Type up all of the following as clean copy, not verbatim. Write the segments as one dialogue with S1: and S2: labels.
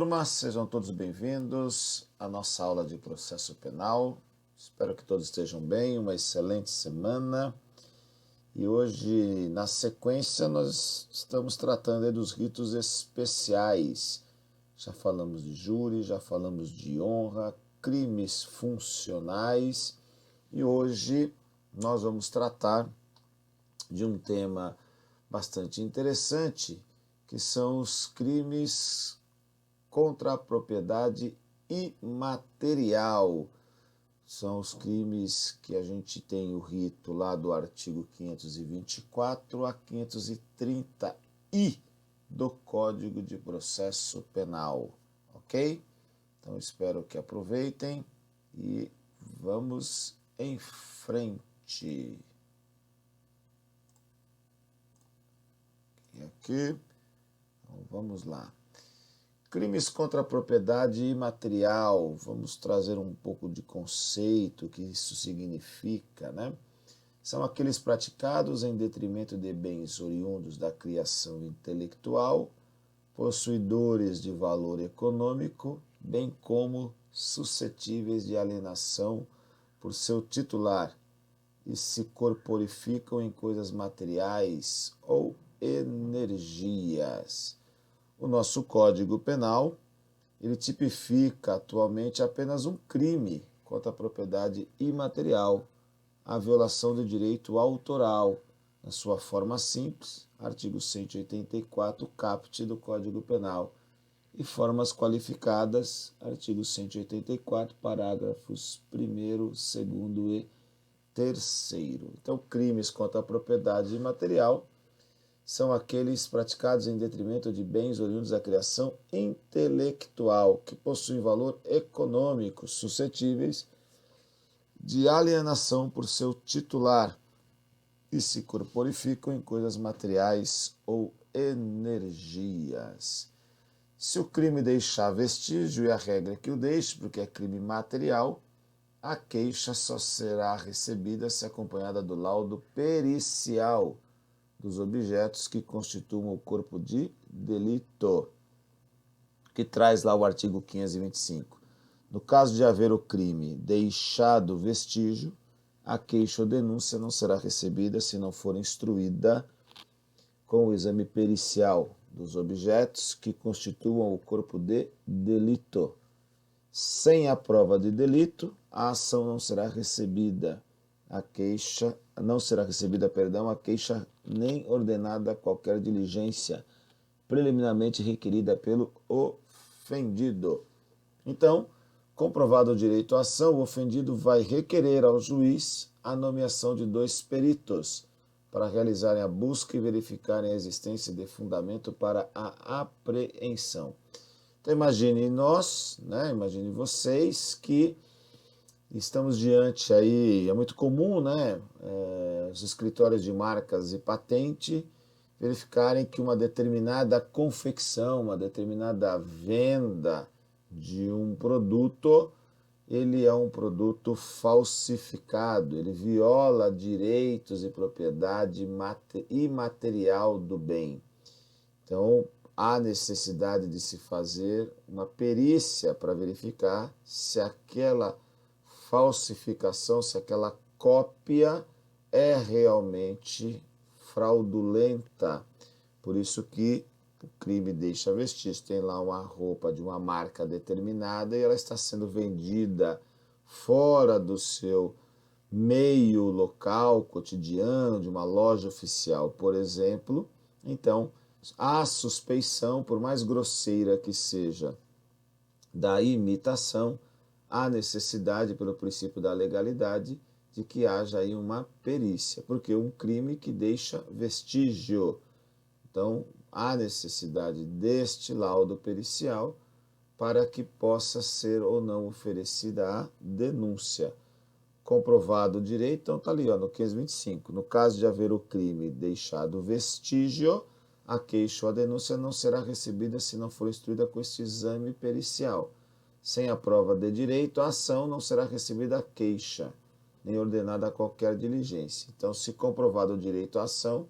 S1: turma, sejam todos bem-vindos à nossa aula de processo penal. Espero que todos estejam bem, uma excelente semana. E hoje, na sequência, nós estamos tratando dos ritos especiais. Já falamos de júri, já falamos de honra, crimes funcionais. E hoje nós vamos tratar de um tema bastante interessante, que são os crimes contra a propriedade imaterial. São os crimes que a gente tem o rito lá do artigo 524 a 530-I do Código de Processo Penal, ok? Então espero que aproveitem e vamos em frente. E aqui, então vamos lá. Crimes contra a propriedade imaterial, vamos trazer um pouco de conceito, o que isso significa, né? São aqueles praticados em detrimento de bens oriundos da criação intelectual, possuidores de valor econômico, bem como suscetíveis de alienação por seu titular e se corporificam em coisas materiais ou energias. O nosso Código Penal, ele tipifica atualmente apenas um crime contra a propriedade imaterial, a violação do direito autoral, na sua forma simples, artigo 184, caput do Código Penal, e formas qualificadas, artigo 184, parágrafos 1º, 2º e 3º. Então, crimes contra a propriedade imaterial são aqueles praticados em detrimento de bens oriundos da criação intelectual, que possuem valor econômico, suscetíveis de alienação por seu titular e se corporificam em coisas materiais ou energias. Se o crime deixar vestígio, e a regra é que o deixe, porque é crime material, a queixa só será recebida se acompanhada do laudo pericial dos objetos que constituam o corpo de delito, que traz lá o artigo 525. No caso de haver o crime deixado vestígio, a queixa ou denúncia não será recebida se não for instruída com o exame pericial dos objetos que constituam o corpo de delito. Sem a prova de delito, a ação não será recebida. A queixa nem ordenada qualquer diligência preliminarmente requerida pelo ofendido. Então, comprovado o direito à ação, o ofendido vai requerer ao juiz a nomeação de 2 peritos para realizarem a busca e verificarem a existência de fundamento para a apreensão. Então imagine imagine vocês que estamos diante aí, é muito comum, os escritórios de marcas e patente verificarem que uma determinada confecção, uma determinada venda de um produto, ele é um produto falsificado, ele viola direitos e propriedade imaterial do bem. Então, há necessidade de se fazer uma perícia para verificar se aquela falsificação, se aquela cópia é realmente fraudulenta. Por isso que o crime deixa vestígio. Tem lá uma roupa de uma marca determinada e ela está sendo vendida fora do seu meio local, cotidiano, de uma loja oficial, por exemplo. Então, há suspeição, por mais grosseira que seja, da imitação, há necessidade, pelo princípio da legalidade, de que haja aí uma perícia, porque é um crime que deixa vestígio. Então, há necessidade deste laudo pericial para que possa ser ou não oferecida a denúncia. Comprovado o direito, então está ali, no 525. No caso de haver o crime deixado vestígio, a queixa ou a denúncia não será recebida se não for instruída com este exame pericial. Sem a prova de direito, a ação não será recebida a queixa, nem ordenada qualquer diligência. Então, se comprovado o direito à ação,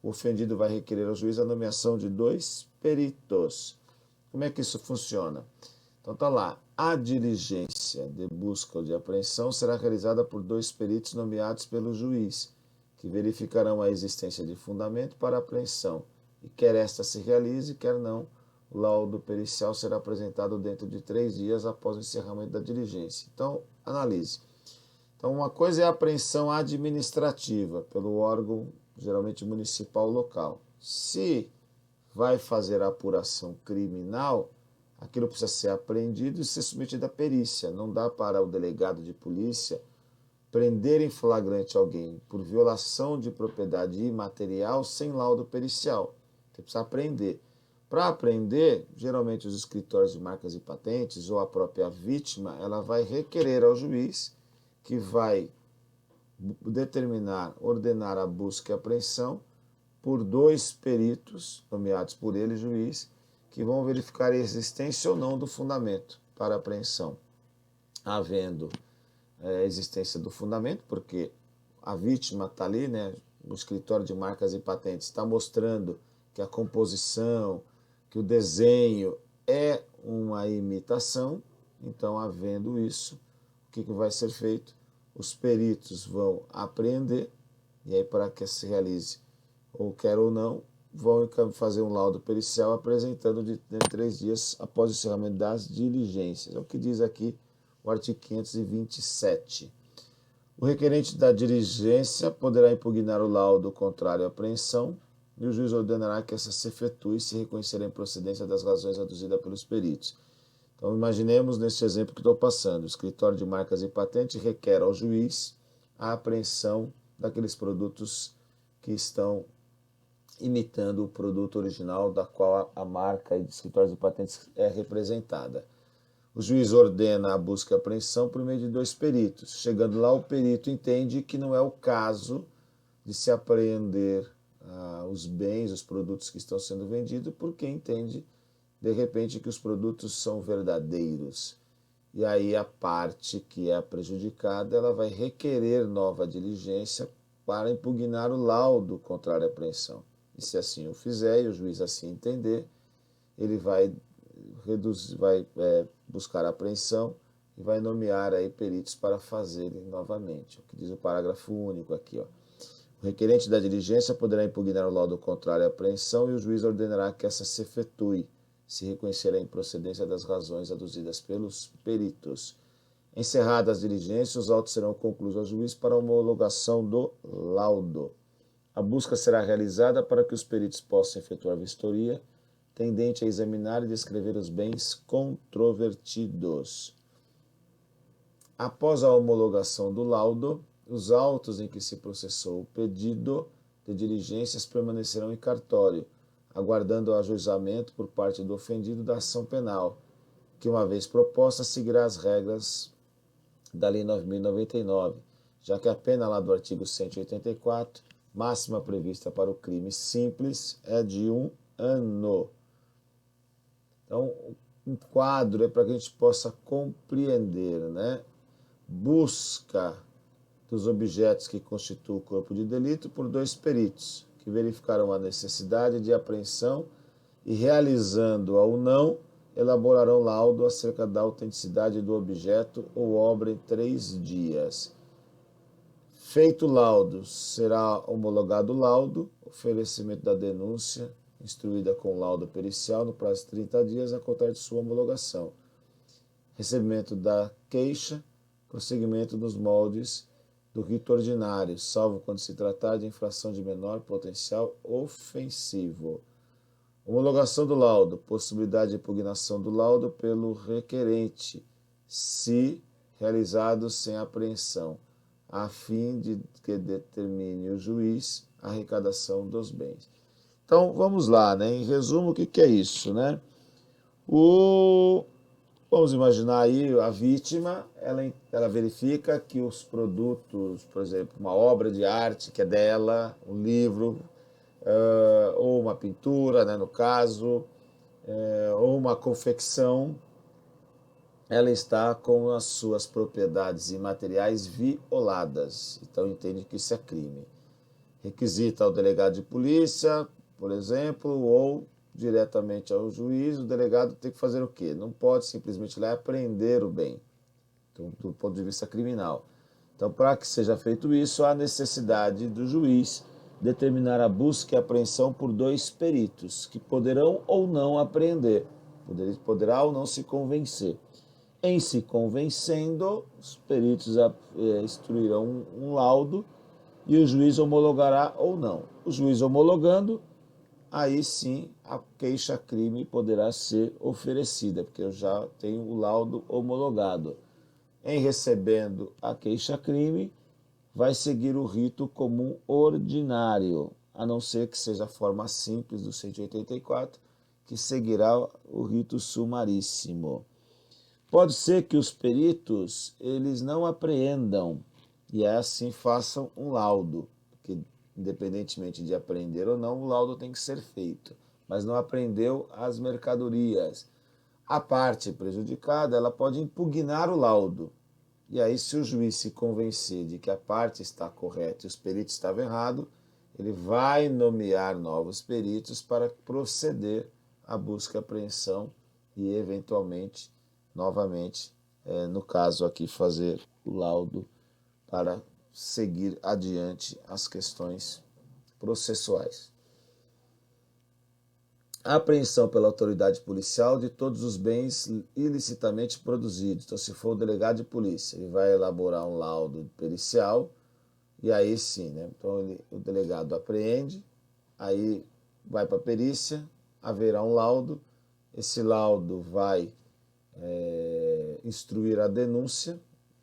S1: o ofendido vai requerer ao juiz a nomeação de 2 peritos. Como é que isso funciona? Então está lá, a diligência de busca ou de apreensão será realizada por 2 peritos nomeados pelo juiz, que verificarão a existência de fundamento para a apreensão, e quer esta se realize, quer não, o laudo pericial será apresentado dentro de 3 dias após o encerramento da diligência. Então, analise. Então, uma coisa é a apreensão administrativa pelo órgão, geralmente municipal local. Se vai fazer a apuração criminal, aquilo precisa ser apreendido e ser submetido à perícia. Não dá para o delegado de polícia prender em flagrante alguém por violação de propriedade imaterial sem laudo pericial. Você precisa apreender. Para apreender, geralmente os escritórios de marcas e patentes ou a própria vítima, ela vai requerer ao juiz, que vai determinar, ordenar a busca e apreensão por 2 peritos, nomeados por ele, juiz, que vão verificar a existência ou não do fundamento para a apreensão. Havendo existência do fundamento, porque a vítima está ali, né? O escritório de marcas e patentes está mostrando que a composição, que o desenho é uma imitação. Então, havendo isso, o que vai ser feito? Os peritos vão apreender, e aí para que se realize, ou quer ou não, vão fazer um laudo pericial apresentando de 3 dias após o encerramento das diligências. É o que diz aqui o artigo 527. O requerente da diligência poderá impugnar o laudo contrário à apreensão e o juiz ordenará que essa se efetue se reconhecer a improcedência das razões aduzidas pelos peritos. Então, imaginemos neste exemplo que estou passando, o escritório de marcas e patentes requer ao juiz a apreensão daqueles produtos que estão imitando o produto original da qual a marca e de escritórios de patentes é representada. O juiz ordena a busca e apreensão por meio de 2 peritos. Chegando lá, o perito entende que não é o caso de se apreender os bens, os produtos que estão sendo vendidos, porque entende, de repente, que os produtos são verdadeiros. E aí a parte que é prejudicada, ela vai requerer nova diligência para impugnar o laudo contrário à apreensão. E se assim o fizer e o juiz assim entender, ele vai buscar a apreensão e vai nomear aí peritos para fazerem novamente. O que diz o parágrafo único aqui, ó. O requerente da diligência poderá impugnar o laudo contrário à apreensão e o juiz ordenará que essa se efetue, se reconhecer a improcedência das razões aduzidas pelos peritos. Encerradas as diligências, os autos serão concluídos ao juiz para homologação do laudo. A busca será realizada para que os peritos possam efetuar vistoria, tendente a examinar e descrever os bens controvertidos. Após a homologação do laudo, os autos em que se processou o pedido de diligências permanecerão em cartório, aguardando o ajuizamento por parte do ofendido da ação penal, que, uma vez proposta, seguirá as regras da Lei 9.099, já que a pena lá do artigo 184, máxima prevista para o crime simples, é de 1 ano. Então, um quadro é para que a gente possa compreender, né? Busca dos objetos que constituem o corpo de delito por 2 peritos, que verificarão a necessidade de apreensão e, realizando-a ou não, elaborarão laudo acerca da autenticidade do objeto ou obra em 3 dias. Feito o laudo, será homologado o laudo, oferecimento da denúncia, instruída com laudo pericial no prazo de 30 dias a contar de sua homologação. Recebimento da queixa, prosseguimento nos moldes do rito ordinário, salvo quando se tratar de infração de menor potencial ofensivo. Homologação do laudo, possibilidade de impugnação do laudo pelo requerente, se realizado sem apreensão, a fim de que determine o juiz a arrecadação dos bens. Então, vamos lá, né? Em resumo, o que é isso, né? Vamos imaginar aí a vítima, ela verifica que os produtos, por exemplo, uma obra de arte que é dela, um livro, ou uma pintura, né, no caso, ou uma confecção, ela está com as suas propriedades imateriais violadas. Então, entende que isso é crime. Requisita ao delegado de polícia, por exemplo, ou diretamente ao juiz, o delegado tem que fazer o quê? Não pode simplesmente ir lá e apreender o bem, do ponto de vista criminal. Então, para que seja feito isso, há necessidade do juiz determinar a busca e apreensão por 2 peritos, que poderão ou não apreender, poderá ou não se convencer. Em se convencendo, os peritos instruirão um laudo e o juiz homologará ou não. O juiz homologando, aí sim a queixa-crime poderá ser oferecida, porque eu já tenho o laudo homologado. Em recebendo a queixa-crime, vai seguir o rito comum ordinário, a não ser que seja a forma simples do 184, que seguirá o rito sumaríssimo. Pode ser que os peritos eles não apreendam e assim façam um laudo, que independentemente de apreender ou não, o laudo tem que ser feito, mas não apreendeu as mercadorias. A parte prejudicada ela pode impugnar o laudo. E aí, se o juiz se convencer de que a parte está correta e os peritos estavam errados, ele vai nomear novos peritos para proceder à busca e apreensão e, eventualmente, novamente, no caso aqui, fazer o laudo para seguir adiante as questões processuais. A apreensão pela autoridade policial de todos os bens ilicitamente produzidos. Então, se for o delegado de polícia, ele vai elaborar um laudo pericial e aí sim, né? Então, o delegado apreende, aí vai para a perícia, haverá um laudo, esse laudo vai instruir a denúncia,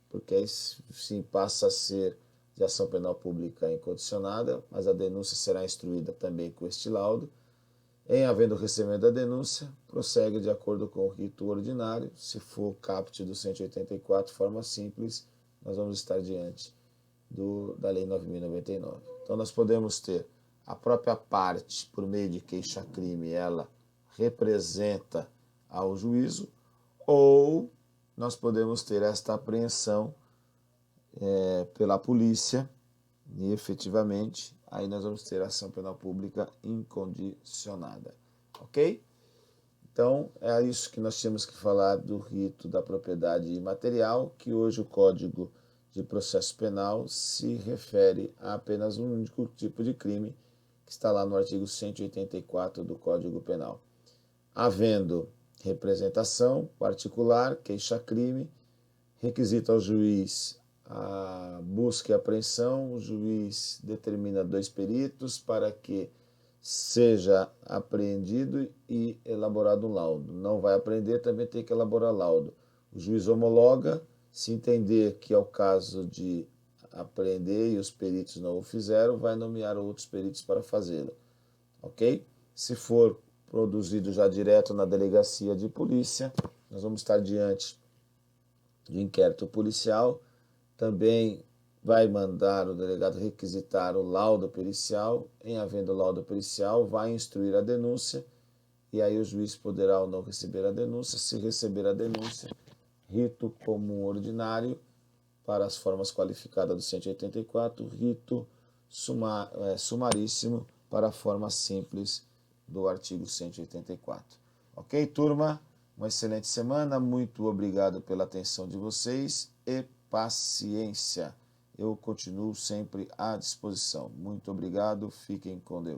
S1: porque aí sim passa a ser de ação penal pública incondicionada, mas a denúncia será instruída também com este laudo. Em havendo recebimento da denúncia, prossegue de acordo com o rito ordinário. Se for caput do 184, forma simples, nós vamos estar diante da Lei 9.099. Então, nós podemos ter a própria parte, por meio de queixa-crime, ela representa ao juízo, ou nós podemos ter esta apreensão pela polícia, e efetivamente, aí nós vamos ter ação penal pública incondicionada, ok? Então, é isso que nós tínhamos que falar do rito da propriedade imaterial, que hoje o Código de Processo Penal se refere a apenas um único tipo de crime, que está lá no artigo 184 do Código Penal. Havendo representação particular, queixa-crime, requisita ao juiz a busca e apreensão, o juiz determina 2 peritos para que seja apreendido e elaborado um laudo. Não vai apreender, também tem que elaborar laudo. O juiz homologa, se entender que é o caso de apreender e os peritos não o fizeram, vai nomear outros peritos para fazê-lo, ok? Se for produzido já direto na delegacia de polícia, nós vamos estar diante de inquérito policial, também vai mandar o delegado requisitar o laudo pericial. Em havendo laudo pericial, vai instruir a denúncia e aí o juiz poderá ou não receber a denúncia. Se receber a denúncia, rito comum ordinário para as formas qualificadas do 184, rito sumaríssimo para a forma simples do artigo 184. Ok, turma? Uma excelente semana, muito obrigado pela atenção de vocês e paciência. Eu continuo sempre à disposição. Muito obrigado, fiquem com Deus.